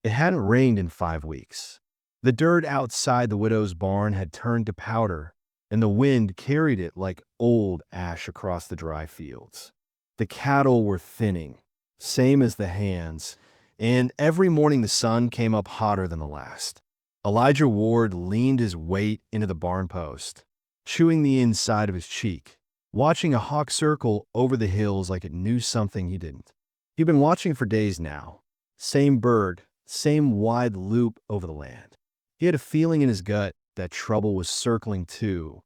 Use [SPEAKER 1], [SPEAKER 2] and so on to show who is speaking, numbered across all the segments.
[SPEAKER 1] It hadn't rained in 5 weeks. The dirt outside the widow's barn had turned to powder, and the wind carried it like old ash across the dry fields. The cattle were thinning, same as the hands, and every morning the sun came up hotter than the last. Elijah Ward leaned his weight into the barn post, chewing the inside of his cheek, watching a hawk circle over the hills like it knew something he didn't. He'd been watching for days now. Same bird, same wide loop over the land. He had a feeling in his gut that trouble was circling too,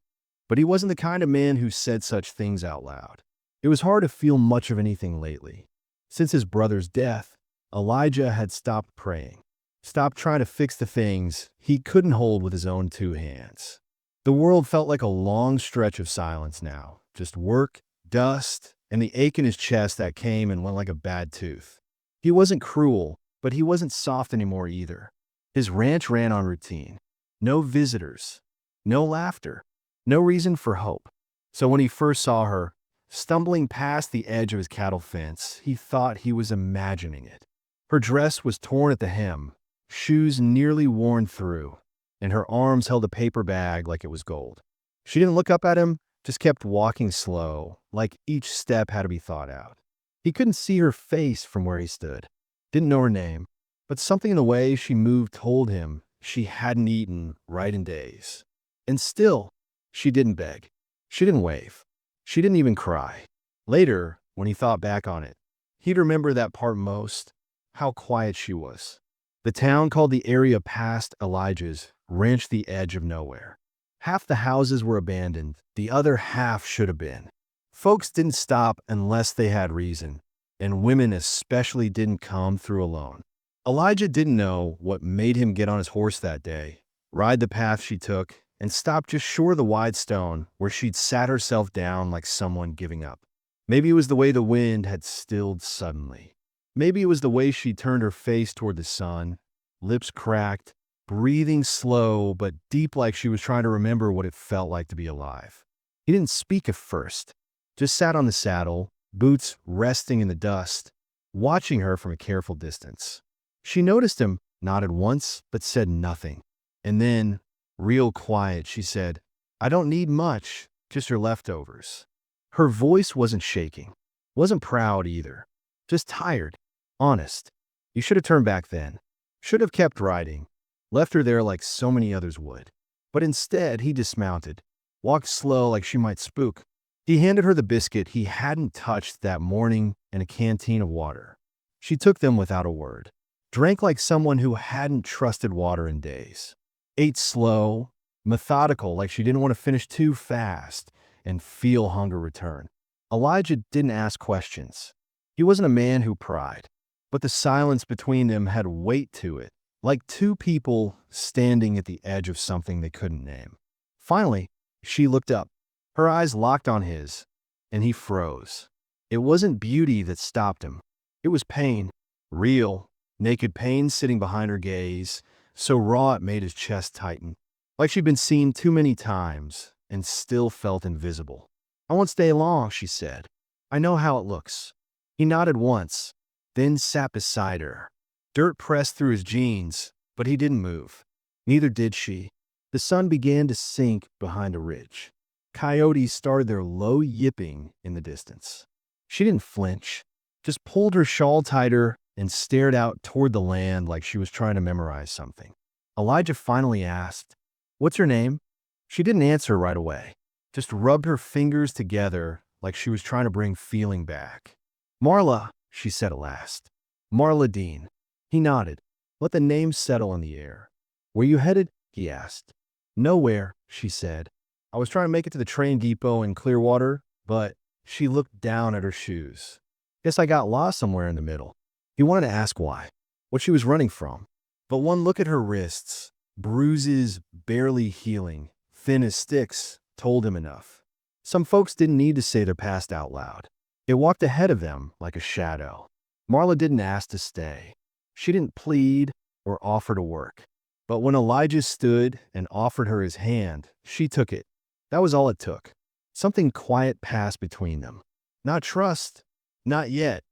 [SPEAKER 1] but he wasn't the kind of man who said such things out loud. It was hard to feel much of anything lately. Since his brother's death, Elijah had stopped praying, stopped trying to fix the things he couldn't hold with his own two hands. The world felt like a long stretch of silence now, just work, dust, and the ache in his chest that came and went like a bad tooth. He wasn't cruel, but he wasn't soft anymore either. His ranch ran on routine. No visitors, no laughter, no reason for hope. So when he first saw her, stumbling past the edge of his cattle fence, he thought he was imagining it. Her dress was torn at the hem, shoes nearly worn through, and her arms held a paper bag like it was gold. She didn't look up at him, just kept walking slow, like each step had to be thought out. He couldn't see her face from where he stood, didn't know her name, but something in the way she moved told him she hadn't eaten right in days. And still, she didn't beg. She didn't wave. She didn't even cry. Later, when he thought back on it, he'd remember that part most, how quiet she was. The town called the area past Elijah's reached the edge of nowhere. Half the houses were abandoned, the other half should have been. Folks didn't stop unless they had reason, and women especially didn't come through alone. Elijah didn't know what made him get on his horse that day, ride the path she took, and stop just short of the wide stone where she'd sat herself down like someone giving up. Maybe it was the way the wind had stilled suddenly. Maybe it was the way she turned her face toward the sun, lips cracked, breathing slow but deep like she was trying to remember what it felt like to be alive. He didn't speak at first, just sat on the saddle, boots resting in the dust, watching her from a careful distance. She noticed him, nodded once, but said nothing. And then, real quiet, she said, "I don't need much, just your leftovers." Her voice wasn't shaking, wasn't proud either, just tired, honest. You should have turned back then, should have kept riding, left her there like so many others would. But instead, he dismounted, walked slow like she might spook. He handed her the biscuit he hadn't touched that morning and a canteen of water. She took them without a word, drank like someone who hadn't trusted water in days, ate slow, methodical like she didn't want to finish too fast and feel hunger return. Elijah didn't ask questions. He wasn't a man who pried, but the silence between them had weight to it, like two people standing at the edge of something they couldn't name. Finally, she looked up. Her eyes locked on his, and he froze. It wasn't beauty that stopped him. It was pain, real, naked pain sitting behind her gaze, so raw it made his chest tighten, like she'd been seen too many times and still felt invisible. "I won't stay long," she said. "I know how it looks." He nodded once, then sat beside her. Dirt pressed through his jeans, but he didn't move. Neither did she. The sun began to sink behind a ridge. Coyotes started their low yipping in the distance. She didn't flinch, just pulled her shawl tighter and stared out toward the land like she was trying to memorize something. Elijah finally asked, "What's your name?" She didn't answer right away, just rubbed her fingers together like she was trying to bring feeling back. "Marla," she said at last. "Marla Dean." He nodded, let the name settle in the air. "Where you headed?" he asked. "Nowhere," she said. "I was trying to make it to the train depot in Clearwater, but..." She looked down at her shoes. "Guess I got lost somewhere in the middle." He wanted to ask why, what she was running from. But one look at her wrists, bruises barely healing, thin as sticks, told him enough. Some folks didn't need to say their past out loud. It walked ahead of them like a shadow. Marla didn't ask to stay. She didn't plead or offer to work. But when Elijah stood and offered her his hand, she took it. That was all it took. Something quiet passed between them. Not trust, not yet,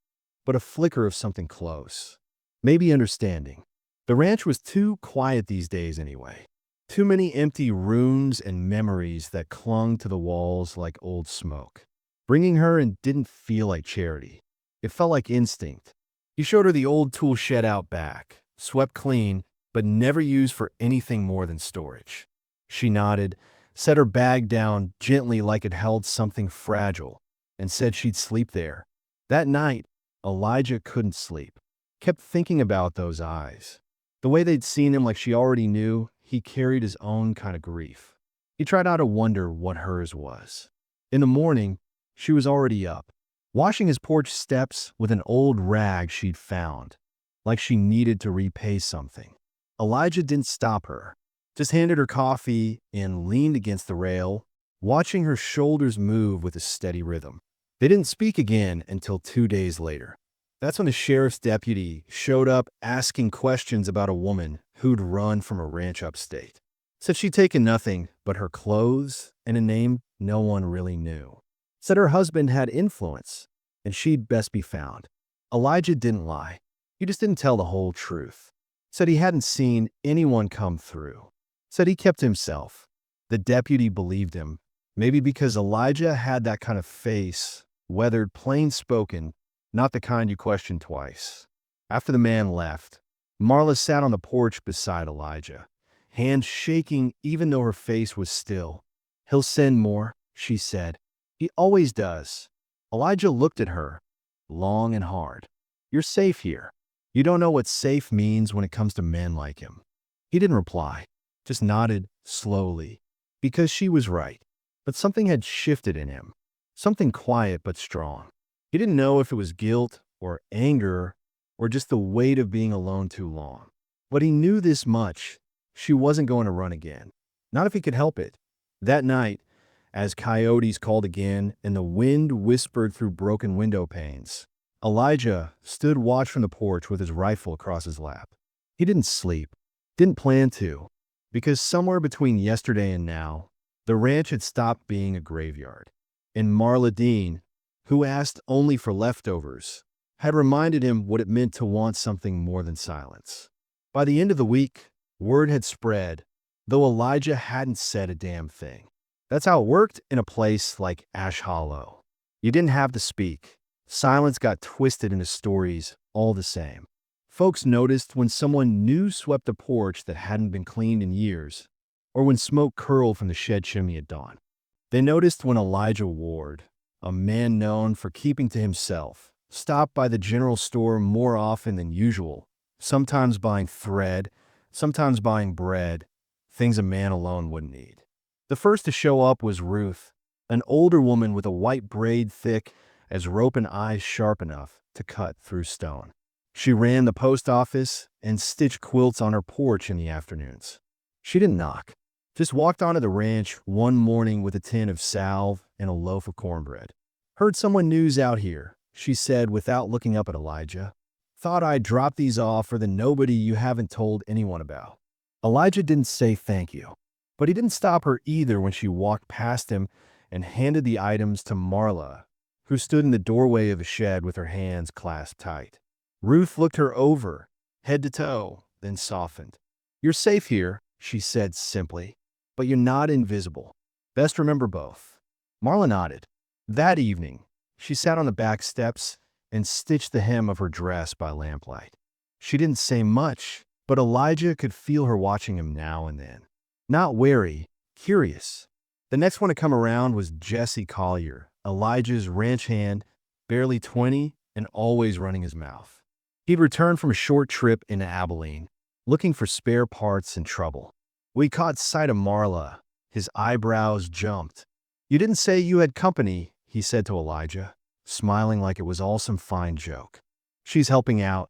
[SPEAKER 1] but a flicker of something close. Maybe understanding. The ranch was too quiet these days anyway. Too many empty rooms and memories that clung to the walls like old smoke. Bringing her in didn't feel like charity. It felt like instinct. He showed her the old tool shed out back, swept clean, but never used for anything more than storage. She nodded, set her bag down gently like it held something fragile, and said she'd sleep there. That night, Elijah couldn't sleep. Kept thinking about those eyes. The way they'd seen him like she already knew, he carried his own kind of grief. He tried not to wonder what hers was. In the morning, she was already up, washing his porch steps with an old rag she'd found, like she needed to repay something. Elijah didn't stop her, just handed her coffee and leaned against the rail, watching her shoulders move with a steady rhythm. They didn't speak again until 2 days later. That's when the sheriff's deputy showed up asking questions about a woman who'd run from a ranch upstate. Said she'd taken nothing but her clothes and a name no one really knew. Said her husband had influence and she'd best be found. Elijah didn't lie. He just didn't tell the whole truth. Said he hadn't seen anyone come through. Said he kept to himself. The deputy believed him, maybe because Elijah had that kind of face, weathered, plain-spoken, not the kind you question twice. After the man left, Marla sat on the porch beside Elijah, hands shaking even though her face was still. "He'll send more," she said. "He always does." Elijah looked at her, long and hard. "You're safe here. You don't know what safe means when it comes to men like him." He didn't reply, just nodded slowly, because she was right. But something had shifted in him, something quiet but strong. He didn't know if it was guilt or anger or just the weight of being alone too long. But he knew this much: she wasn't going to run again. Not if he could help it. That night, as coyotes called again and the wind whispered through broken window panes, Elijah stood watch from the porch with his rifle across his lap. He didn't sleep, didn't plan to, because somewhere between yesterday and now, the ranch had stopped being a graveyard. And Marla Dean, who asked only for leftovers, had reminded him what it meant to want something more than silence. By the end of the week, word had spread, though Elijah hadn't said a damn thing. That's how it worked in a place like Ash Hollow. You didn't have to speak. Silence got twisted into stories all the same. Folks noticed when someone new swept a porch that hadn't been cleaned in years, or when smoke curled from the shed chimney at dawn. They noticed when Elijah Ward, a man known for keeping to himself, stopped by the general store more often than usual, sometimes buying thread, sometimes buying bread, things a man alone wouldn't need. The first to show up was Ruth, an older woman with a white braid thick as rope and eyes sharp enough to cut through stone. She ran the post office and stitched quilts on her porch in the afternoons. She didn't knock, just walked onto the ranch one morning with a tin of salve and a loaf of cornbread. "Heard someone news out here," she said without looking up at Elijah. "Thought I'd drop these off for the nobody you haven't told anyone about." Elijah didn't say thank you, but he didn't stop her either when she walked past him and handed the items to Marla, who stood in the doorway of the shed with her hands clasped tight. Ruth looked her over, head to toe, then softened. "You're safe here," she said simply, "but you're not invisible. Best remember both." Marla nodded. That evening, she sat on the back steps and stitched the hem of her dress by lamplight. She didn't say much, but Elijah could feel her watching him now and then. Not wary, curious. The next one to come around was Jesse Collier, Elijah's ranch hand, barely 20 and always running his mouth. He'd returned from a short trip into Abilene, looking for spare parts and trouble. When he caught sight of Marla, his eyebrows jumped. "You didn't say you had company," he said to Elijah, smiling like it was all some fine joke. "She's helping out,"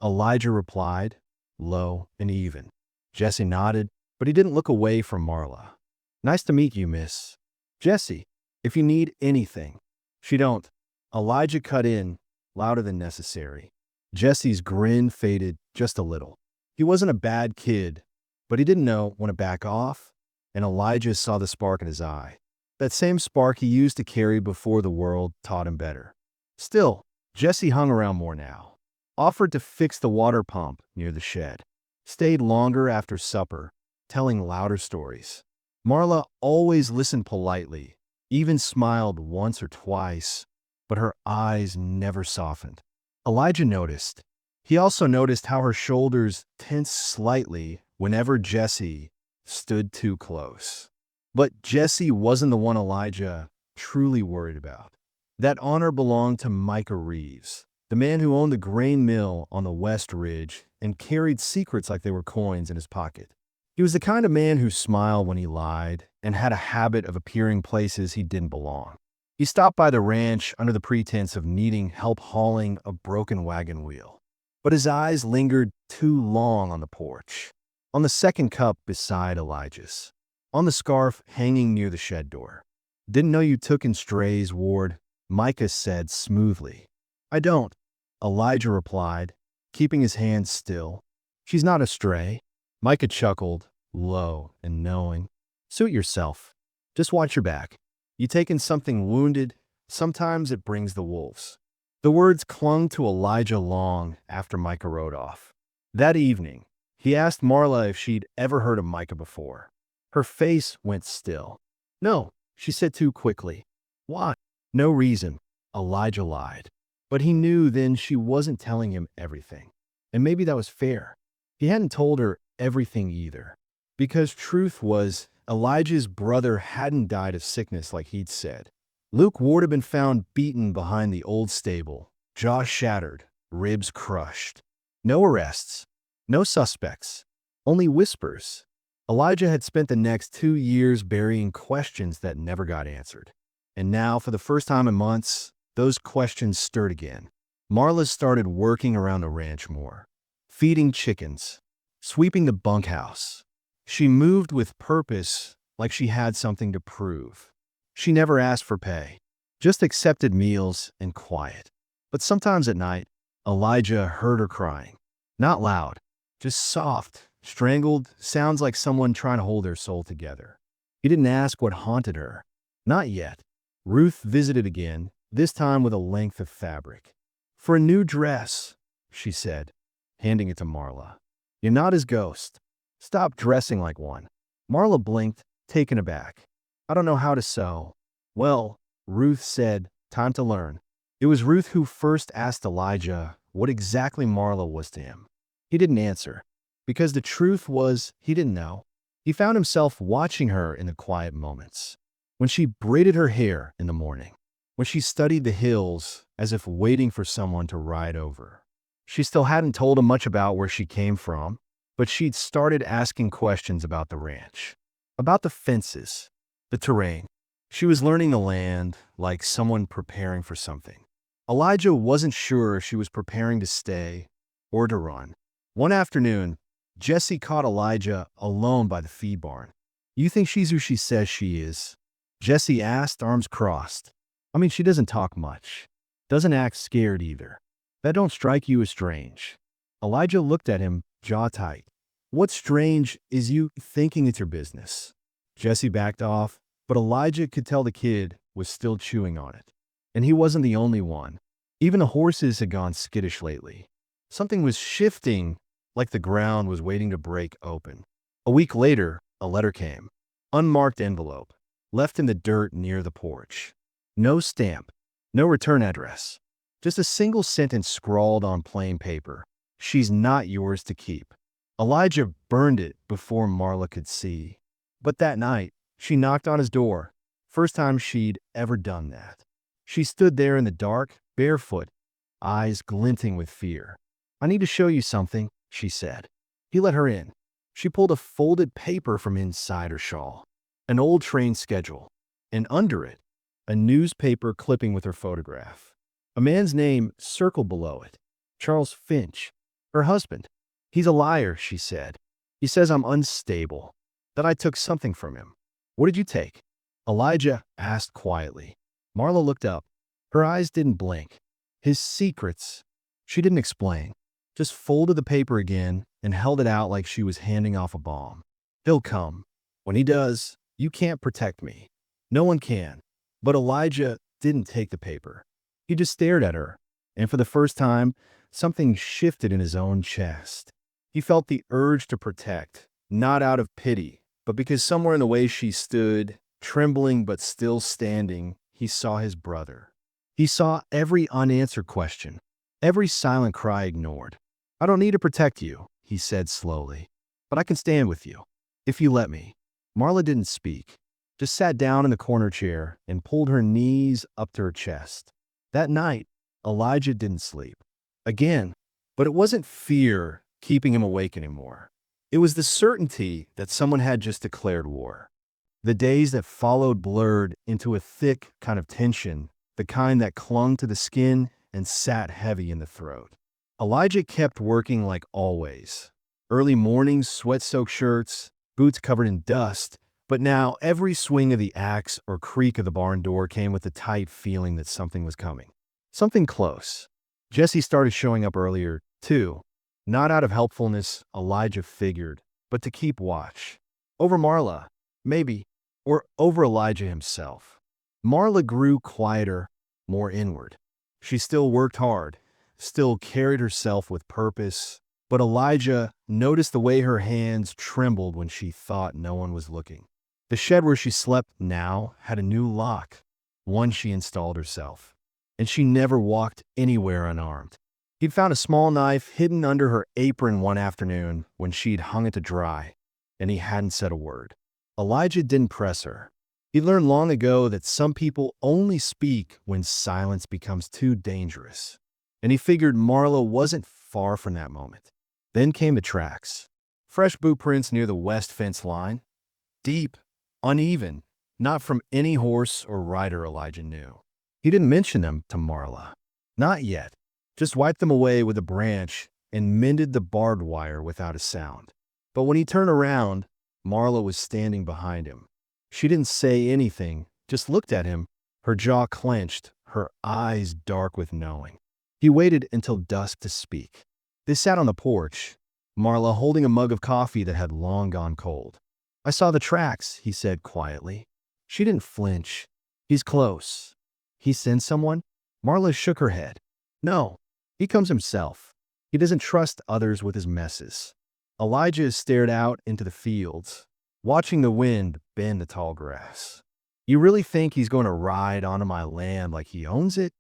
[SPEAKER 1] Elijah replied, low and even. Jesse nodded, but he didn't look away from Marla. "Nice to meet you, miss." "Jesse, if you need anything." "She don't." Elijah cut in, louder than necessary. Jesse's grin faded just a little. He wasn't a bad kid, but he didn't know when to back off, and Elijah saw the spark in his eye. That same spark he used to carry before the world taught him better. Still, Jesse hung around more now. Offered to fix the water pump near the shed. stayed longer after supper, telling louder stories. Marla always listened politely, even smiled once or twice, but her eyes never softened. Elijah noticed. He also noticed how her shoulders tensed slightly whenever Jesse stood too close. But Jesse wasn't the one Elijah truly worried about. That honor belonged to Micah Reeves, the man who owned the grain mill on the West Ridge and carried secrets like they were coins in his pocket. He was the kind of man who smiled when he lied and had a habit of appearing places he didn't belong. He stopped by the ranch under the pretense of needing help hauling a broken wagon wheel. But his eyes lingered too long on the porch, on the second cup beside Elijah's, on the scarf hanging near the shed door. "Didn't know you took in strays, Ward," Micah said smoothly. "I don't," Elijah replied, keeping his hands still. "She's not a stray." Micah chuckled, low and knowing. "Suit yourself. Just watch your back. You taking something wounded, sometimes it brings the wolves." The words clung to Elijah long after Micah rode off. That evening, he asked Marla if she'd ever heard of Micah before. Her face went still. "No," she said too quickly. "Why?" "No reason," Elijah lied. But he knew then she wasn't telling him everything. And maybe that was fair. He hadn't told her everything either. Because truth was, Elijah's brother hadn't died of sickness like he'd said. Luke Ward had been found beaten behind the old stable, jaw shattered, ribs crushed. No arrests, no suspects, only whispers. Elijah had spent the next 2 years burying questions that never got answered. And now, for the first time in months, those questions stirred again. Marla started working around the ranch more, feeding chickens, sweeping the bunkhouse. She moved with purpose, like she had something to prove. She never asked for pay, just accepted meals and quiet. But sometimes at night, Elijah heard her crying. Not loud, just soft, strangled, sounds like someone trying to hold their soul together. He didn't ask what haunted her. Not yet. Ruth visited again, this time with a length of fabric. "For a new dress," she said, handing it to Marla. "You're not his ghost. Stop dressing like one." Marla blinked, taken aback. "I don't know how to sew." "Well," Ruth said, "time to learn." It was Ruth who first asked Elijah what exactly Marla was to him. He didn't answer, because the truth was he didn't know. He found himself watching her in the quiet moments. When she braided her hair in the morning, when she studied the hills as if waiting for someone to ride over. She still hadn't told him much about where she came from, but she'd started asking questions about the ranch, about the fences, the terrain. She was learning the land like someone preparing for something. Elijah wasn't sure if she was preparing to stay or to run. One afternoon, Jesse caught Elijah alone by the feed barn. "You think she's who she says she is?" Jesse asked, arms crossed. "I mean, she doesn't talk much. Doesn't act scared either. That don't strike you as strange?" Elijah looked at him, jaw tight. "What's strange is you thinking it's your business." Jesse backed off, but Elijah could tell the kid was still chewing on it. And he wasn't the only one. Even the horses had gone skittish lately. Something was shifting, like the ground was waiting to break open. A week later, a letter came. Unmarked envelope, left in the dirt near the porch. No stamp, no return address. Just a single sentence scrawled on plain paper. "She's not yours to keep." Elijah burned it before Marla could see. But that night, she knocked on his door. First time she'd ever done that. She stood there in the dark, barefoot, eyes glinting with fear. "I need to show you something," she said. He let her in. She pulled a folded paper from inside her shawl. An old train schedule. And under it, a newspaper clipping with her photograph. A man's name circled below it. Charles Finch, her husband. "He's a liar," she said. "He says I'm unstable, that I took something from him." "What did you take?" Elijah asked quietly. Marla looked up. Her eyes didn't blink. "His secrets." She didn't explain, just folded the paper again and held it out like she was handing off a bomb. "He'll come. When he does, you can't protect me. No one can." But Elijah didn't take the paper. He just stared at her, and for the first time, something shifted in his own chest. He felt the urge to protect, not out of pity, but because somewhere in the way she stood, trembling but still standing, he saw his brother. He saw every unanswered question, every silent cry ignored. "I don't need to protect you," he said slowly, "but I can stand with you, if you let me." Marla didn't speak, just sat down in the corner chair and pulled her knees up to her chest. That night, Elijah didn't sleep. Again, but it wasn't fear keeping him awake anymore. It was the certainty that someone had just declared war. The days that followed blurred into a thick kind of tension, the kind that clung to the skin and sat heavy in the throat. Elijah kept working like always. Early mornings, sweat-soaked shirts, boots covered in dust, but now every swing of the axe or creak of the barn door came with a tight feeling that something was coming. Something close. Jesse started showing up earlier, too. Not out of helpfulness, Elijah figured, but to keep watch. Over Marla, maybe, or over Elijah himself. Marla grew quieter, more inward. She still worked hard, still carried herself with purpose, but Elijah noticed the way her hands trembled when she thought no one was looking. The shed where she slept now had a new lock, one she installed herself, and she never walked anywhere unarmed. He'd found a small knife hidden under her apron one afternoon when she'd hung it to dry, and he hadn't said a word. Elijah didn't press her. He learned long ago that some people only speak when silence becomes too dangerous, and he figured Marla wasn't far from that moment. Then came the tracks. Fresh boot prints near the west fence line. Deep, uneven, not from any horse or rider Elijah knew. He didn't mention them to Marla. Not yet. Just wiped them away with a branch and mended the barbed wire without a sound. But when he turned around, Marla was standing behind him. She didn't say anything, just looked at him, her jaw clenched, her eyes dark with knowing. He waited until dusk to speak. They sat on the porch, Marla holding a mug of coffee that had long gone cold. "I saw the tracks," he said quietly. She didn't flinch. "He's close." "He sends someone?" Marla shook her head. "No, he comes himself. He doesn't trust others with his messes." Elijah stared out into the fields, watching the wind bend the tall grass. "You really think he's going to ride onto my land like he owns it?"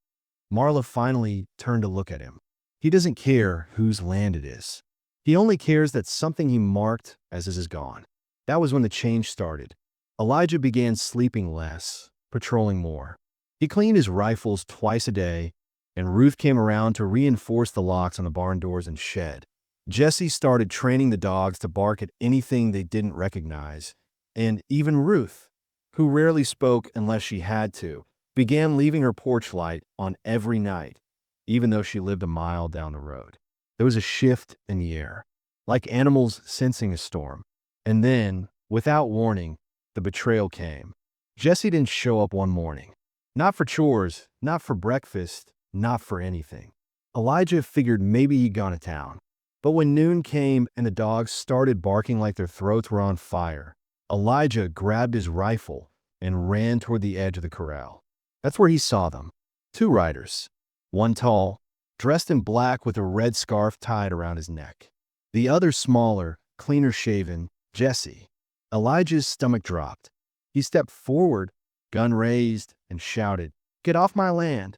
[SPEAKER 1] Marla finally turned to look at him. "He doesn't care whose land it is. He only cares that something he marked as his is gone." That was when the change started. Elijah began sleeping less, patrolling more. He cleaned his rifles twice a day, and Ruth came around to reinforce the locks on the barn doors and shed. Jesse started training the dogs to bark at anything they didn't recognize, and even Ruth, who rarely spoke unless she had to, began leaving her porch light on every night, even though she lived a mile down the road. There was a shift in the air, like animals sensing a storm. And then, without warning, the betrayal came. Jesse didn't show up one morning. Not for chores, not for breakfast, not for anything. Elijah figured maybe he'd gone to town. But when noon came and the dogs started barking like their throats were on fire, Elijah grabbed his rifle and ran toward the edge of the corral. That's where he saw them. Two riders. One tall, dressed in black with a red scarf tied around his neck. The other smaller, cleaner shaven, Jesse. Elijah's stomach dropped. He stepped forward, gun raised, and shouted, "Get off my land!"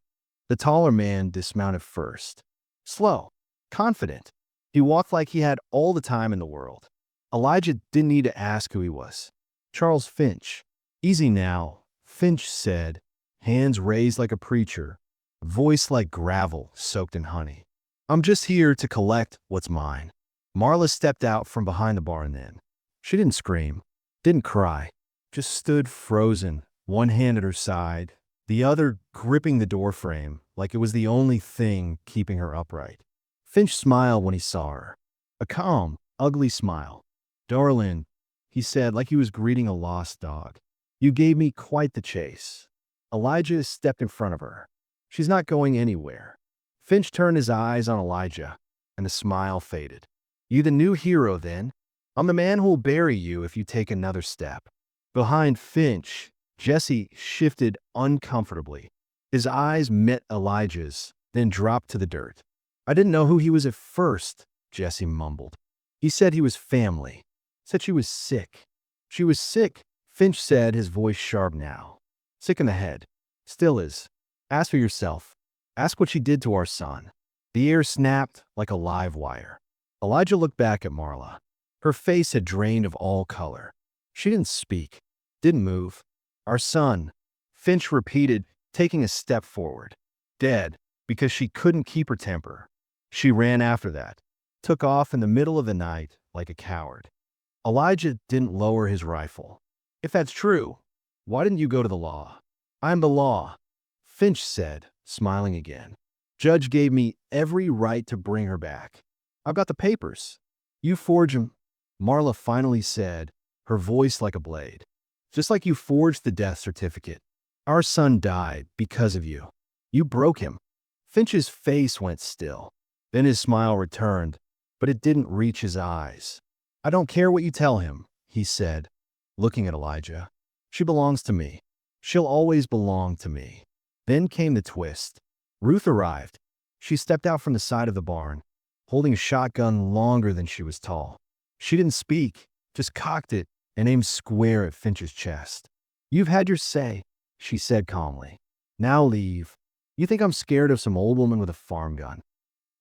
[SPEAKER 1] The taller man dismounted first. Slow, confident. He walked like he had all the time in the world. Elijah didn't need to ask who he was. "Charles Finch." "Easy now," Finch said, hands raised like a preacher, voice like gravel soaked in honey. "I'm just here to collect what's mine." Marla stepped out from behind the barn then. She didn't scream, didn't cry, just stood frozen, one hand at her side, the other gripping the doorframe like it was the only thing keeping her upright. Finch smiled when he saw her. A calm, ugly smile. "Darling," he said like he was greeting a lost dog. "You gave me quite the chase." Elijah stepped in front of her. "She's not going anywhere." Finch turned his eyes on Elijah, and the smile faded. "You the new hero, then? I'm the man who'll bury you if you take another step." Behind Finch, Jesse shifted uncomfortably. His eyes met Elijah's, then dropped to the dirt. "I didn't know who he was at first," Jesse mumbled. He said he was family. Said she was sick. She was sick, Finch said, his voice sharp now. Sick in the head. Still is. Ask for yourself. Ask what she did to our son. The air snapped like a live wire. Elijah looked back at Marla. Her face had drained of all color. She didn't speak. Didn't move. Our son, Finch repeated, taking a step forward. Dead, because she couldn't keep her temper. She ran after that. Took off in the middle of the night like a coward. Elijah didn't lower his rifle. If that's true, why didn't you go to the law? I'm the law, Finch said, smiling again. Judge gave me every right to bring her back. I've got the papers. You forge 'em, Marla finally said, her voice like a blade. Just like you forged the death certificate. Our son died because of you. You broke him. Finch's face went still. Then his smile returned, but it didn't reach his eyes. I don't care what you tell him, he said, looking at Elijah. She belongs to me. She'll always belong to me. Then came the twist. Ruth arrived. She stepped out from the side of the barn, holding a shotgun longer than she was tall. She didn't speak, just cocked it and aimed square at Finch's chest. You've had your say, she said calmly. Now leave. You think I'm scared of some old woman with a farm gun?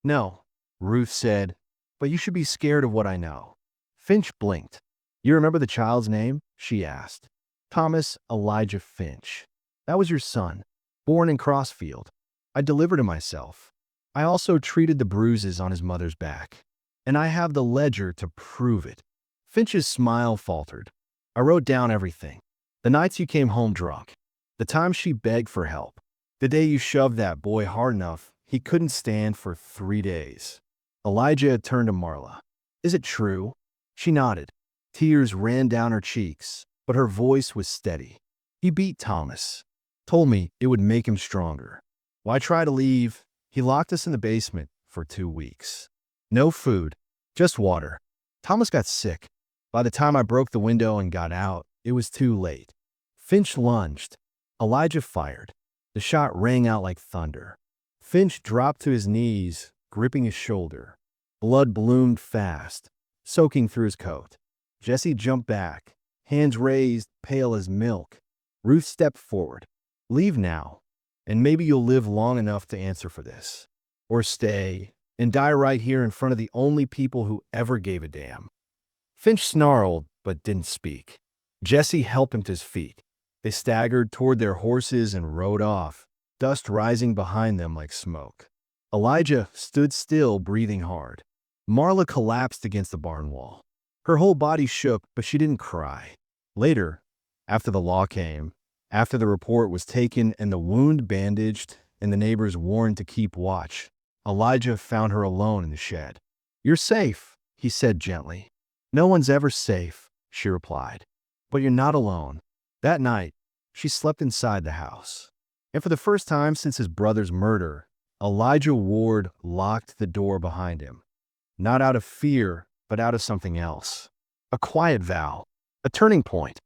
[SPEAKER 1] No, Ruth said, but you should be scared of what I know. Finch blinked. You remember the child's name? She asked. Thomas Elijah Finch. That was your son, born in Crossfield. I delivered him myself. I also treated the bruises on his mother's back. And I have the ledger to prove it. Finch's smile faltered. I wrote down everything. The nights you came home drunk. The time she begged for help. The day you shoved that boy hard enough he couldn't stand for 3 days. Elijah turned to Marla. Is it true? She nodded. Tears ran down her cheeks, but her voice was steady. He beat Thomas. Told me it would make him stronger. Why try to leave? He locked us in the basement for 2 weeks. No food, just water. Thomas got sick. By the time I broke the window and got out, it was too late. Finch lunged. Elijah fired. The shot rang out like thunder. Finch dropped to his knees, gripping his shoulder. Blood bloomed fast, soaking through his coat. Jesse jumped back, hands raised, pale as milk. Ruth stepped forward. Leave now, and maybe you'll live long enough to answer for this. Or stay and die right here in front of the only people who ever gave a damn. Finch snarled, but didn't speak. Jesse helped him to his feet. They staggered toward their horses and rode off, dust rising behind them like smoke. Elijah stood still, breathing hard. Marla collapsed against the barn wall. Her whole body shook, but she didn't cry. Later, after the law came, after the report was taken and the wound bandaged and the neighbors warned to keep watch, Elijah found her alone in the shed. You're safe, he said gently. No one's ever safe, she replied. But you're not alone. That night, she slept inside the house. And for the first time since his brother's murder, Elijah Ward locked the door behind him. Not out of fear, but out of something else. A quiet vow, a turning point.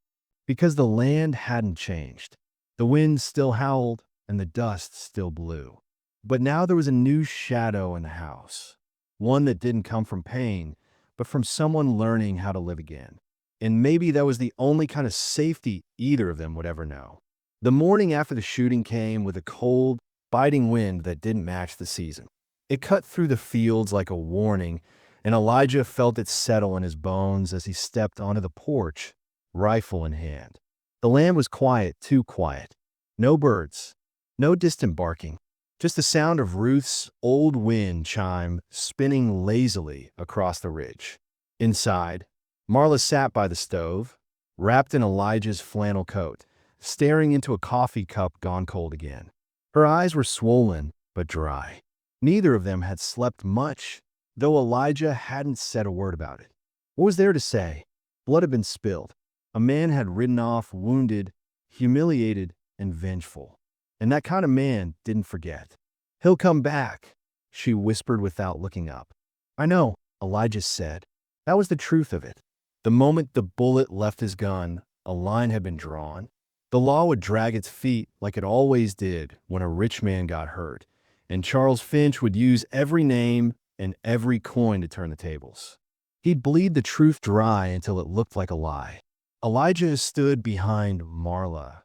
[SPEAKER 1] Because the land hadn't changed. The wind still howled and the dust still blew. But now there was a new shadow in the house. One that didn't come from pain, but from someone learning how to live again. And maybe that was the only kind of safety either of them would ever know. The morning after the shooting came with a cold, biting wind that didn't match the season. It cut through the fields like a warning, and Elijah felt it settle in his bones as he stepped onto the porch, rifle in hand. The land was quiet, too quiet. No birds, no distant barking, just the sound of Ruth's old wind chime spinning lazily across the ridge. Inside, Marla sat by the stove, wrapped in Elijah's flannel coat, staring into a coffee cup gone cold again. Her eyes were swollen but dry. Neither of them had slept much, though Elijah hadn't said a word about it. What was there to say? Blood had been spilled. A man had ridden off wounded, humiliated, and vengeful. And that kind of man didn't forget. He'll come back, she whispered without looking up. I know, Elijah said. That was the truth of it. The moment the bullet left his gun, a line had been drawn. The law would drag its feet like it always did when a rich man got hurt, and Charles Finch would use every name and every coin to turn the tables. He'd bleed the truth dry until it looked like a lie. Elijah stood behind Marla,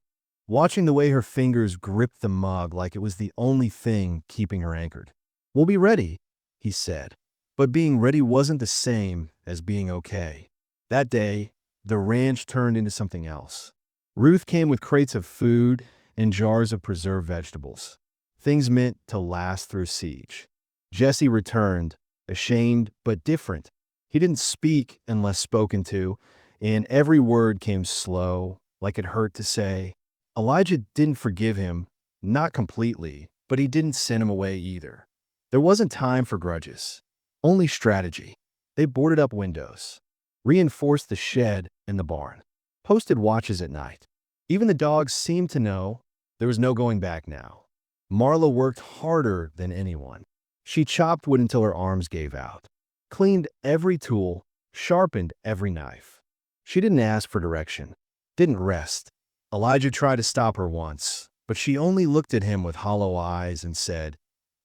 [SPEAKER 1] watching the way her fingers gripped the mug like it was the only thing keeping her anchored. "We'll be ready," he said. But being ready wasn't the same as being okay. That day, the ranch turned into something else. Ruth came with crates of food and jars of preserved vegetables, things meant to last through siege. Jesse returned, ashamed but different. He didn't speak unless spoken to, and every word came slow, like it hurt to say. Elijah didn't forgive him, not completely, but he didn't send him away either. There wasn't time for grudges, only strategy. They boarded up windows, reinforced the shed and the barn, posted watches at night. Even the dogs seemed to know there was no going back now. Marla worked harder than anyone. She chopped wood until her arms gave out, cleaned every tool, sharpened every knife. She didn't ask for direction, didn't rest. Elijah tried to stop her once, but she only looked at him with hollow eyes and said,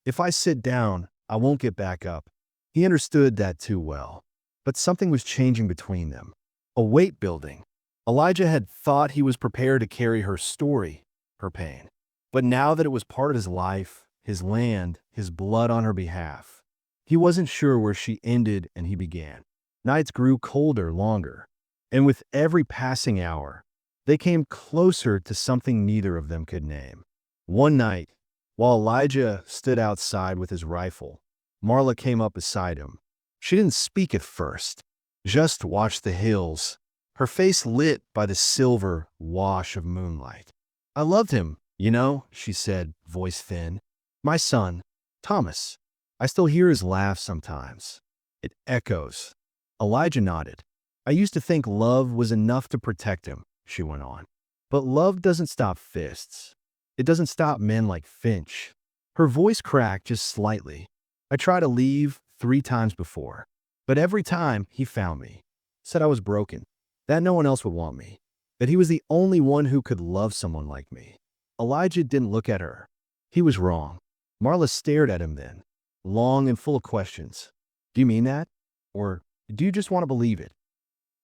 [SPEAKER 1] "If I sit down, I won't get back up." He understood that too well, but something was changing between them. A weight building. Elijah had thought he was prepared to carry her story, her pain. But now that it was part of his life, his land, his blood on her behalf, he wasn't sure where she ended and he began. Nights grew colder, longer, and with every passing hour, they came closer to something neither of them could name. One night, while Elijah stood outside with his rifle, Marla came up beside him. She didn't speak at first, just watched the hills, her face lit by the silver wash of moonlight. "I loved him, you know," she said, voice thin. "My son, Thomas. I still hear his laugh sometimes. It echoes." Elijah nodded. "I used to think love was enough to protect him," she went on. "But love doesn't stop fists. It doesn't stop men like Finch." Her voice cracked just slightly. "I tried to leave 3 times before, but every time he found me, said I was broken, that no one else would want me, that he was the only one who could love someone like me." Elijah didn't look at her. He was wrong. Marla stared at him then, long and full of questions. "Do you mean that? Or do you just want to believe it?"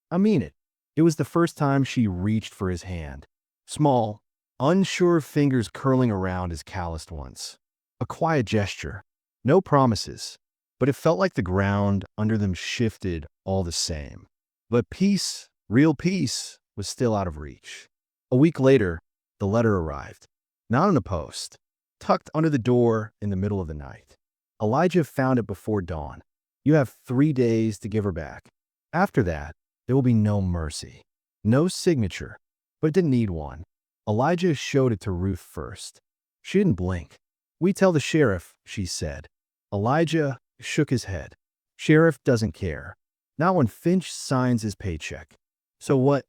[SPEAKER 1] "I mean it." It was the first time she reached for his hand. Small, unsure fingers curling around his calloused ones. A quiet gesture. No promises. But it felt like the ground under them shifted all the same. But peace, real peace, was still out of reach. A week later, the letter arrived. Not on a post. Tucked under the door in the middle of the night. Elijah found it before dawn. "You have 3 days to give her back. After that, there will be no mercy." No signature, but it didn't need one. Elijah showed it to Ruth first. She didn't blink. "We tell the sheriff," she said. Elijah shook his head. "Sheriff doesn't care. Not when Finch signs his paycheck." "So what?"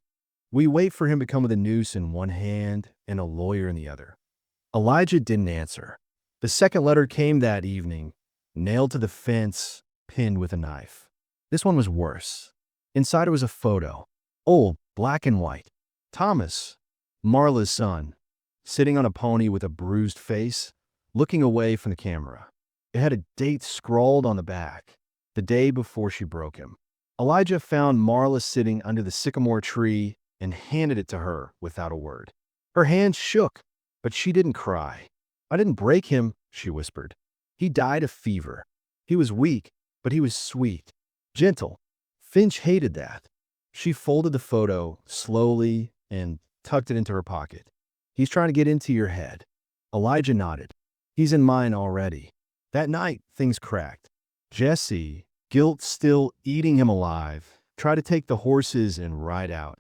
[SPEAKER 1] "We wait for him to come with a noose in one hand and a lawyer in the other." Elijah didn't answer. The second letter came that evening, nailed to the fence, pinned with a knife. This one was worse. Inside it was a photo. Old, black and white. Thomas, Marla's son, sitting on a pony with a bruised face, looking away from the camera. It had a date scrawled on the back, the day before she broke him. Elijah found Marla sitting under the sycamore tree and handed it to her without a word. Her hands shook, but she didn't cry. "I didn't break him," she whispered. "He died of fever. He was weak, but he was sweet, gentle. Finch hated that." She folded the photo slowly and tucked it into her pocket. "He's trying to get into your head." Elijah nodded. "He's in mine already." That night, things cracked. Jesse, guilt still eating him alive, tried to take the horses and ride out,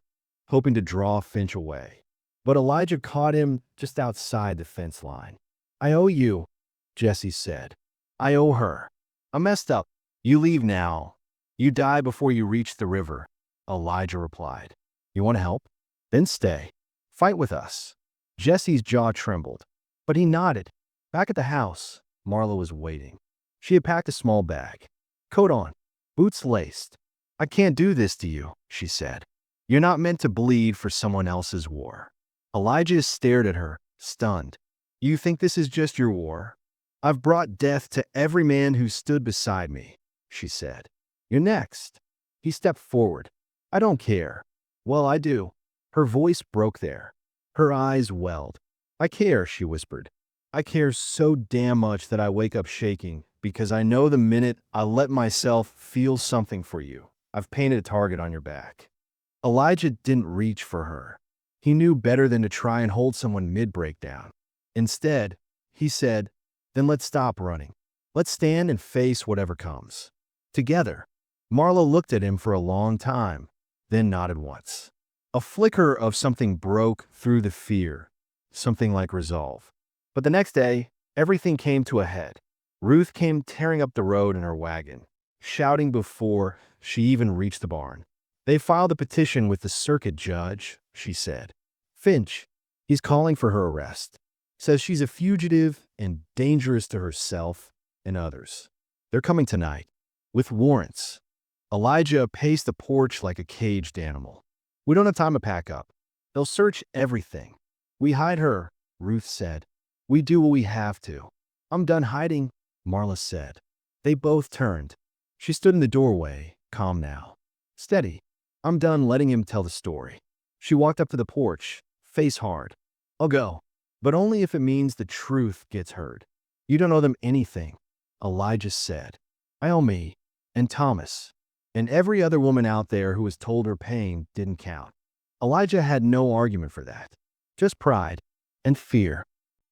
[SPEAKER 1] hoping to draw Finch away. But Elijah caught him just outside the fence line. "I owe you," Jesse said. "I owe her. I messed up. You leave now. You die before you reach the river," Elijah replied. "You want to help? Then stay. Fight with us." Jesse's jaw trembled, but he nodded. Back at the house, Marla was waiting. She had packed a small bag. Coat on, boots laced. "I can't do this to you," she said. "You're not meant to bleed for someone else's war." Elijah stared at her, stunned. "You think this is just your war? I've brought death to every man who stood beside me," she said. "You're next." He stepped forward. I don't care. Well, I do. Her voice broke there. Her eyes welled. I care, she whispered. I care so damn much that I wake up shaking because I know the minute I let myself feel something for you, I've painted a target on your back. Elijah didn't reach for her. He knew better than to try and hold someone mid-breakdown. Instead, he said, then let's stop running. Let's stand and face whatever comes. Together. Marla looked at him for a long time, then nodded once. A flicker of something broke through the fear, something like resolve. But the next day, everything came to a head. Ruth came tearing up the road in her wagon, shouting before she even reached the barn. They filed a petition with the circuit judge, she said. Finch, he's calling for her arrest. Says she's a fugitive and dangerous to herself and others. They're coming tonight, with warrants. Elijah paced the porch like a caged animal. We don't have time to pack up. They'll search everything. We hide her, Ruth said. We do what we have to. I'm done hiding, Marla said. They both turned. She stood in the doorway, calm now. Steady. I'm done letting him tell the story. She walked up to the porch, face hard. I'll go, but only if it means the truth gets heard. You don't owe them anything, Elijah said. I owe me, and Thomas, and every other woman out there who was told her pain didn't count. Elijah had no argument for that, just pride and fear.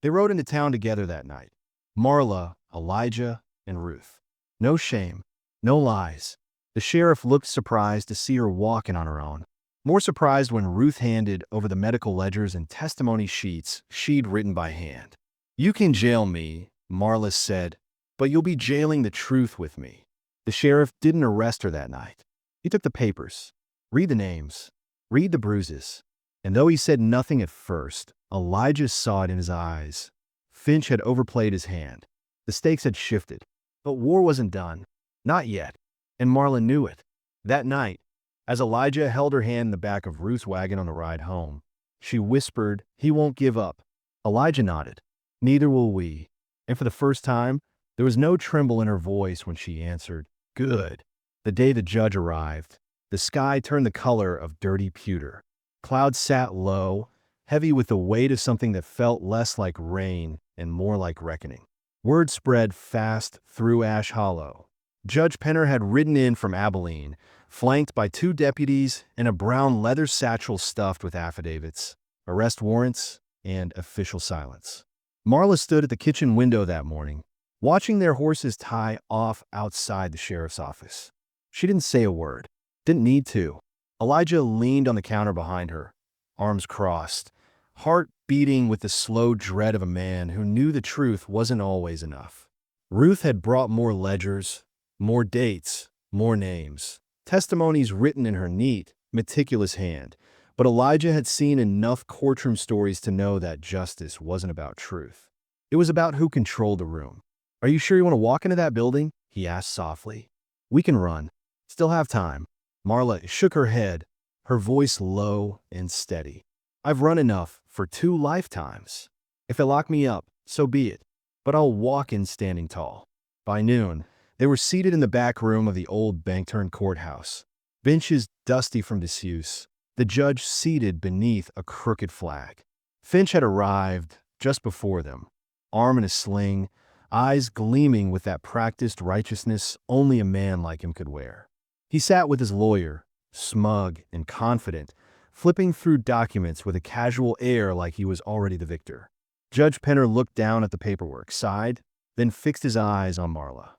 [SPEAKER 1] They rode into town together that night. Marla, Elijah, and Ruth. No shame, no lies. The sheriff looked surprised to see her walking on her own. More surprised when Ruth handed over the medical ledgers and testimony sheets she'd written by hand. You can jail me, Marla said, but you'll be jailing the truth with me. The sheriff didn't arrest her that night. He took the papers. Read the names. Read the bruises. And though he said nothing at first, Elijah saw it in his eyes. Finch had overplayed his hand. The stakes had shifted. But war wasn't done. Not yet. And Marla knew it. That night, as Elijah held her hand in the back of Ruth's wagon on the ride home, she whispered, he won't give up. Elijah nodded. Neither will we. And for the first time, there was no tremble in her voice when she answered, good. The day the judge arrived, the sky turned the color of dirty pewter. Clouds sat low, heavy with the weight of something that felt less like rain and more like reckoning. Word spread fast through Ash Hollow. Judge Penner had ridden in from Abilene, flanked by 2 deputies and a brown leather satchel stuffed with affidavits, arrest warrants, and official silence. Marla stood at the kitchen window that morning, watching their horses tie off outside the sheriff's office. She didn't say a word. Didn't need to. Elijah leaned on the counter behind her, arms crossed, heart beating with the slow dread of a man who knew the truth wasn't always enough. Ruth had brought more ledgers, more dates, more names, testimonies written in her neat, meticulous hand, but Elijah had seen enough courtroom stories to know that justice wasn't about truth. It was about who controlled the room. Are you sure you want to walk into that building? He asked softly. We can run. Still have time. Marla shook her head, her voice low and steady. I've run enough for 2 lifetimes. If they lock me up, so be it. But I'll walk in standing tall. By noon, they were seated in the back room of the old bank-turned courthouse. Benches dusty from disuse, the judge seated beneath a crooked flag. Finch had arrived just before them, arm in a sling, eyes gleaming with that practiced righteousness only a man like him could wear. He sat with his lawyer, smug and confident, flipping through documents with a casual air like he was already the victor. Judge Penner looked down at the paperwork, sighed, then fixed his eyes on Marla.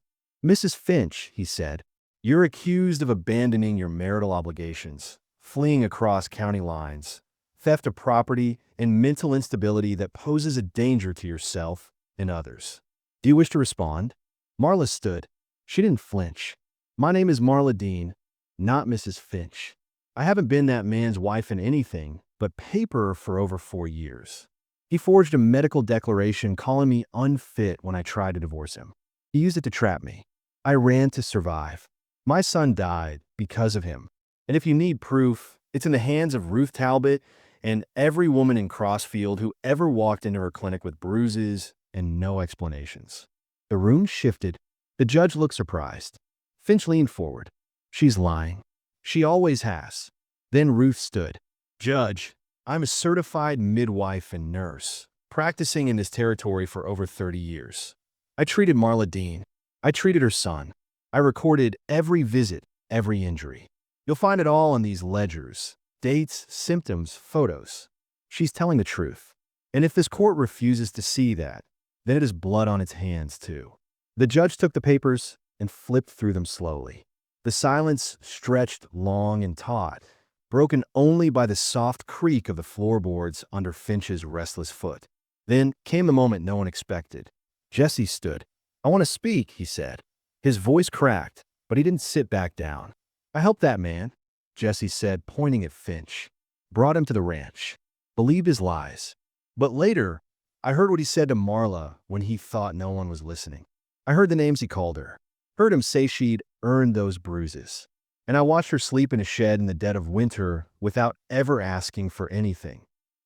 [SPEAKER 1] Mrs. Finch, he said, you're accused of abandoning your marital obligations, fleeing across county lines, theft of property, and mental instability that poses a danger to yourself and others. Do you wish to respond? Marla stood. She didn't flinch. My name is Marla Dean, not Mrs. Finch. I haven't been that man's wife in anything but paper for over 4 years. He forged a medical declaration calling me unfit when I tried to divorce him. He used it to trap me. I ran to survive. My son died because of him. And if you need proof, it's in the hands of Ruth Talbot and every woman in Crossfield who ever walked into her clinic with bruises and no explanations. The room shifted. The judge looked surprised. Finch leaned forward. She's lying. She always has. Then Ruth stood. Judge, I'm a certified midwife and nurse, practicing in this territory for over 30 years. I treated Marla Dean. I treated her son. I recorded every visit, every injury. You'll find it all in these ledgers. Dates, symptoms, photos. She's telling the truth. And if this court refuses to see that, then it is blood on its hands too. The judge took the papers and flipped through them slowly. The silence stretched long and taut, broken only by the soft creak of the floorboards under Finch's restless foot. Then came the moment no one expected. Jesse stood. I want to speak, he said. His voice cracked, but he didn't sit back down. I helped that man, Jesse said, pointing at Finch. Brought him to the ranch. Believed his lies. But later, I heard what he said to Marla when he thought no one was listening. I heard the names he called her. Heard him say she'd earned those bruises. And I watched her sleep in a shed in the dead of winter without ever asking for anything.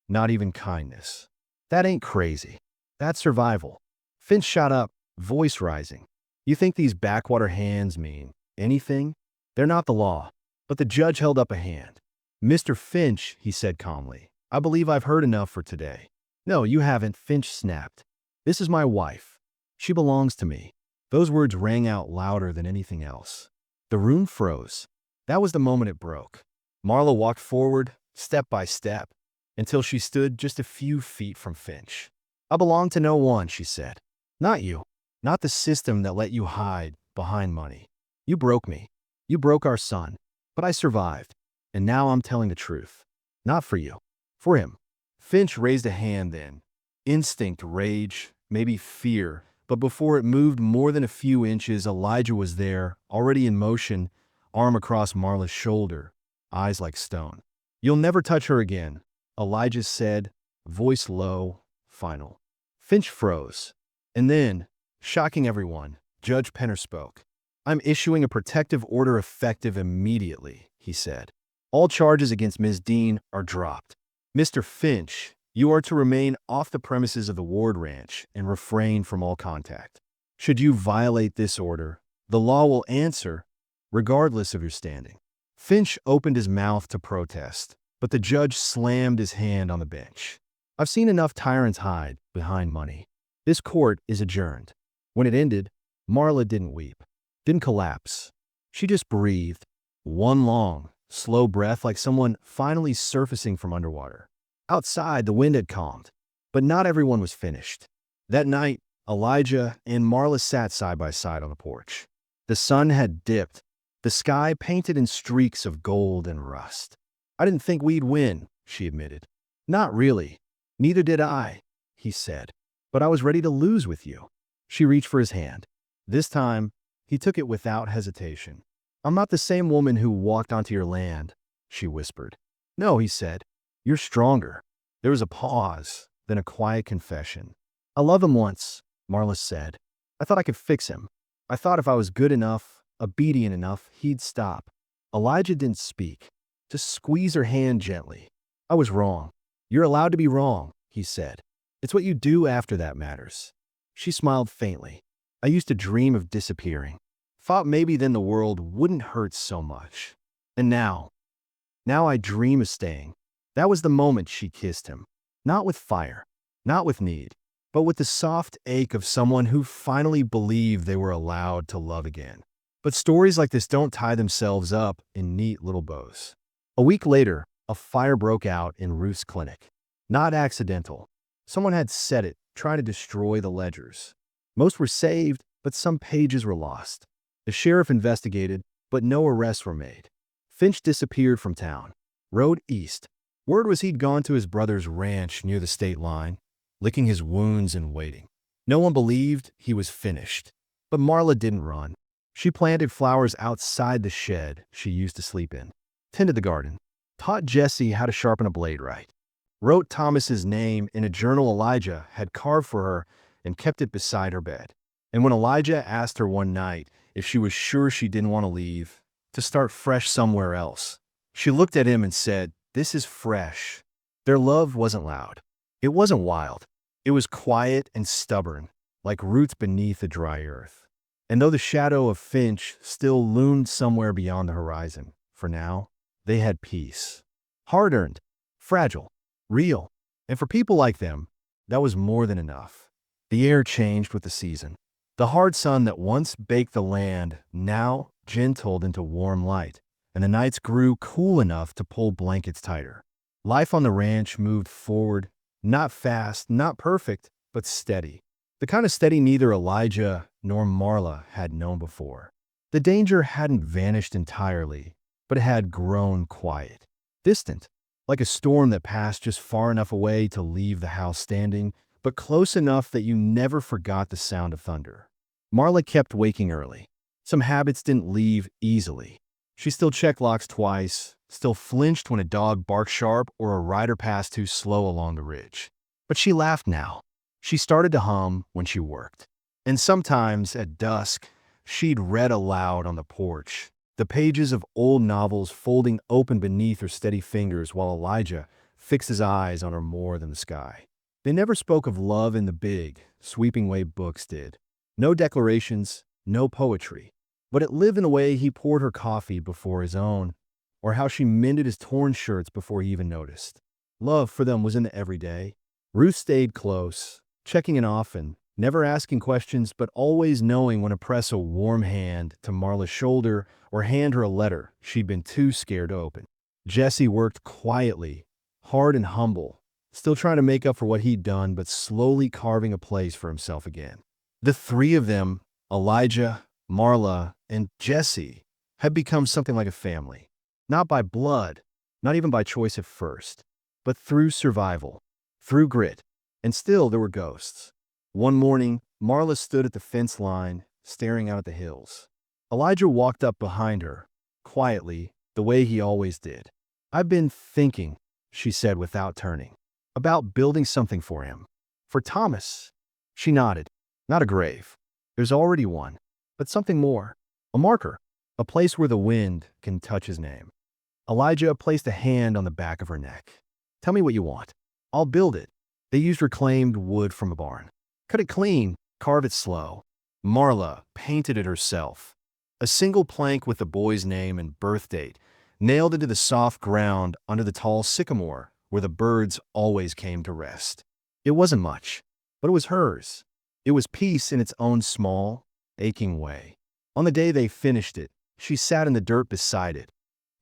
[SPEAKER 1] Not even kindness. That ain't crazy. That's survival. Finch shot up, voice rising. You think these backwater hands mean anything? They're not the law. But the judge held up a hand. Mr. Finch, he said calmly, I believe I've heard enough for today. No, you haven't, Finch snapped. This is my wife. She belongs to me. Those words rang out louder than anything else. The room froze. That was the moment it broke. Marla walked forward, step by step, until she stood just a few feet from Finch. I belong to no one, she said. Not you. Not the system that let you hide behind money. You broke me. You broke our son. But I survived. And now I'm telling the truth. Not for you. For him. Finch raised a hand then. Instinct, rage, maybe fear. But before it moved more than a few inches, Elijah was there, already in motion, arm across Marla's shoulder, eyes like stone. You'll never touch her again, Elijah said, voice low, final. Finch froze. And then, shocking everyone, Judge Penner spoke. I'm issuing a protective order effective immediately, he said. All charges against Ms. Dean are dropped. Mr. Finch, you are to remain off the premises of the Ward Ranch and refrain from all contact. Should you violate this order, the law will answer, regardless of your standing. Finch opened his mouth to protest, but the judge slammed his hand on the bench. I've seen enough tyrants hide behind money. This court is adjourned. When it ended, Marla didn't weep, didn't collapse. She just breathed, one long, slow breath like someone finally surfacing from underwater. Outside, the wind had calmed, but not everyone was finished. That night, Elijah and Marla sat side by side on the porch. The sun had dipped, the sky painted in streaks of gold and rust. I didn't think we'd win, she admitted. Not really. Neither did I, he said. But I was ready to lose with you. She reached for his hand. This time, he took it without hesitation. I'm not the same woman who walked onto your land, she whispered. No, he said. You're stronger. There was a pause, then a quiet confession. I loved him once, Marla said. I thought I could fix him. I thought if I was good enough, obedient enough, he'd stop. Elijah didn't speak, just squeezed her hand gently. I was wrong. You're allowed to be wrong, he said. It's what you do after that matters. She smiled faintly. I used to dream of disappearing. Thought maybe then the world wouldn't hurt so much. And now I dream of staying. That was the moment she kissed him. Not with fire, not with need, but with the soft ache of someone who finally believed they were allowed to love again. But stories like this don't tie themselves up in neat little bows. A week later, a fire broke out in Ruth's clinic. Not accidental. Someone had set it, trying to destroy the ledgers. Most were saved, but some pages were lost. The sheriff investigated, but no arrests were made. Finch disappeared from town, rode east. Word was he'd gone to his brother's ranch near the state line, licking his wounds and waiting. No one believed he was finished. But Marla didn't run. She planted flowers outside the shed she used to sleep in, tended the garden, taught Jesse how to sharpen a blade right, wrote Thomas's name in a journal Elijah had carved for her and kept it beside her bed. And when Elijah asked her one night if she was sure she didn't want to leave, to start fresh somewhere else, she looked at him and said, "This is fresh." Their love wasn't loud. It wasn't wild. It was quiet and stubborn, like roots beneath the dry earth. And though the shadow of Finch still loomed somewhere beyond the horizon, for now, they had peace. Hard-earned, fragile, real. And for people like them, that was more than enough. The air changed with the season. The hard sun that once baked the land now gentled into warm light, and the nights grew cool enough to pull blankets tighter. Life on the ranch moved forward, not fast, not perfect, but steady. The kind of steady neither Elijah nor Marla had known before. The danger hadn't vanished entirely, but it had grown quiet, distant, like a storm that passed just far enough away to leave the house standing, but close enough that you never forgot the sound of thunder. Marla kept waking early. Some habits didn't leave easily. She still checked locks twice, still flinched when a dog barked sharp or a rider passed too slow along the ridge. But she laughed now. She started to hum when she worked. And sometimes, at dusk, she'd read aloud on the porch, the pages of old novels folding open beneath her steady fingers while Elijah fixed his eyes on her more than the sky. They never spoke of love in the big, sweeping way books did. No declarations, no poetry. But it lived in the way he poured her coffee before his own, or how she mended his torn shirts before he even noticed. Love for them was in the everyday. Ruth stayed close, checking in often, never asking questions, but always knowing when to press a warm hand to Marla's shoulder or hand her a letter she'd been too scared to open. Jesse worked quietly, hard and humble, still trying to make up for what he'd done, but slowly carving a place for himself again. The three of them, Elijah, Marla, and Jesse, had become something like a family. Not by blood, not even by choice at first, but through survival, through grit. And still there were ghosts. One morning, Marla stood at the fence line, staring out at the hills. Elijah walked up behind her, quietly, the way he always did. "I've been thinking," she said without turning, "about building something for him. For Thomas." She nodded. "Not a grave. There's already one. But something more. A marker. A place where the wind can touch his name." Elijah placed a hand on the back of her neck. "Tell me what you want. I'll build it." They used reclaimed wood from a barn. Cut it clean, carve it slow. Marla painted it herself. A single plank with the boy's name and birth date, nailed into the soft ground under the tall sycamore where the birds always came to rest. It wasn't much, but it was hers. It was peace in its own small, aching way. On the day they finished it, she sat in the dirt beside it,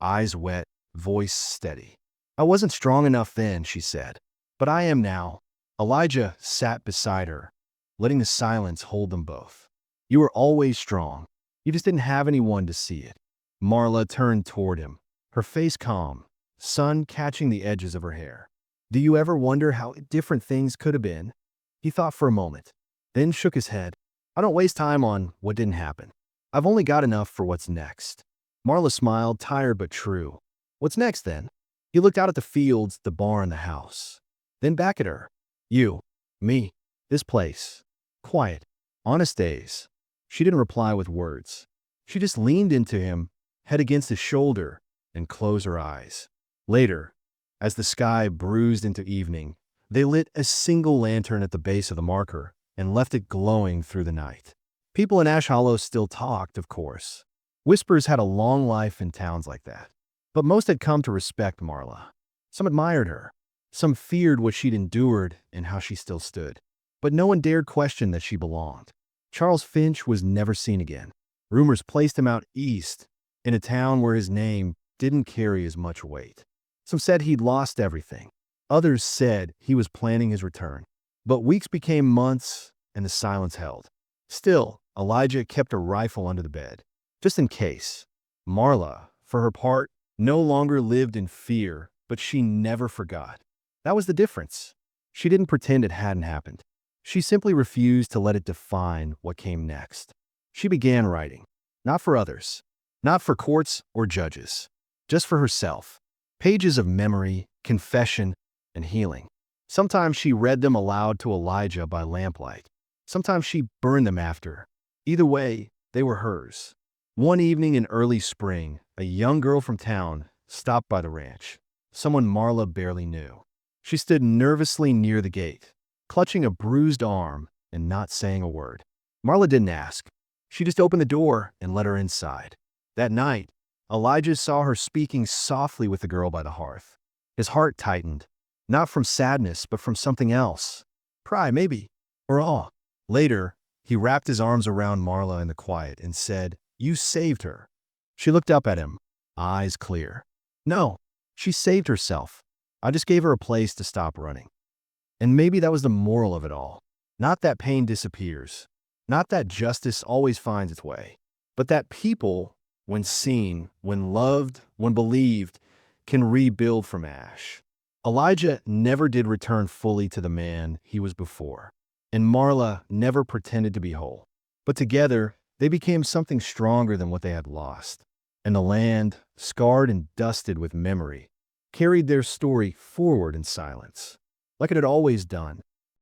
[SPEAKER 1] eyes wet, voice steady. "I wasn't strong enough then," she said, "but I am now." Elijah sat beside her, letting the silence hold them both. "You were always strong. You just didn't have anyone to see it." Marla turned toward him, her face calm, sun catching the edges of her hair. "Do you ever wonder how different things could have been?" He thought for a moment, then shook his head. "I don't waste time on what didn't happen. I've only got enough for what's next." Marla smiled, tired but true. "What's next, then?" He looked out at the fields, the barn, the house. Then back at her. "You, me, this place. Quiet, honest days." She didn't reply with words. She just leaned into him, head against his shoulder, and closed her eyes. Later, as the sky bruised into evening, they lit a single lantern at the base of the marker and left it glowing through the night. People in Ash Hollow still talked, of course. Whispers had a long life in towns like that. But most had come to respect Marla. Some admired her. Some feared what she'd endured and how she still stood. But no one dared question that she belonged. Charles Finch was never seen again. Rumors placed him out east, in a town where his name didn't carry as much weight. Some said he'd lost everything. Others said he was planning his return. But weeks became months, and the silence held. Still, Elijah kept a rifle under the bed, just in case. Marla, for her part, no longer lived in fear, but she never forgot. That was the difference. She didn't pretend it hadn't happened. She simply refused to let it define what came next. She began writing, not for others, not for courts or judges, just for herself. Pages of memory, confession, and healing. Sometimes she read them aloud to Elijah by lamplight. Sometimes she burned them after. Either way, they were hers. One evening in early spring, a young girl from town stopped by the ranch, someone Marla barely knew. She stood nervously near the gate, clutching a bruised arm and not saying a word. Marla didn't ask. She just opened the door and let her inside. That night, Elijah saw her speaking softly with the girl by the hearth. His heart tightened, not from sadness, but from something else. Pride, maybe, or awe. Later, he wrapped his arms around Marla in the quiet and said, "You saved her." She looked up at him, eyes clear. "No, she saved herself. I just gave her a place to stop running." And maybe that was the moral of it all. Not that pain disappears, not that justice always finds its way, but that people, when seen, when loved, when believed, can rebuild from ash. Elijah never did return fully to the man he was before, and Marla never pretended to be whole. But together, they became something stronger than what they had lost. And the land, scarred and dusted with memory, carried their story forward in silence, like it had always done.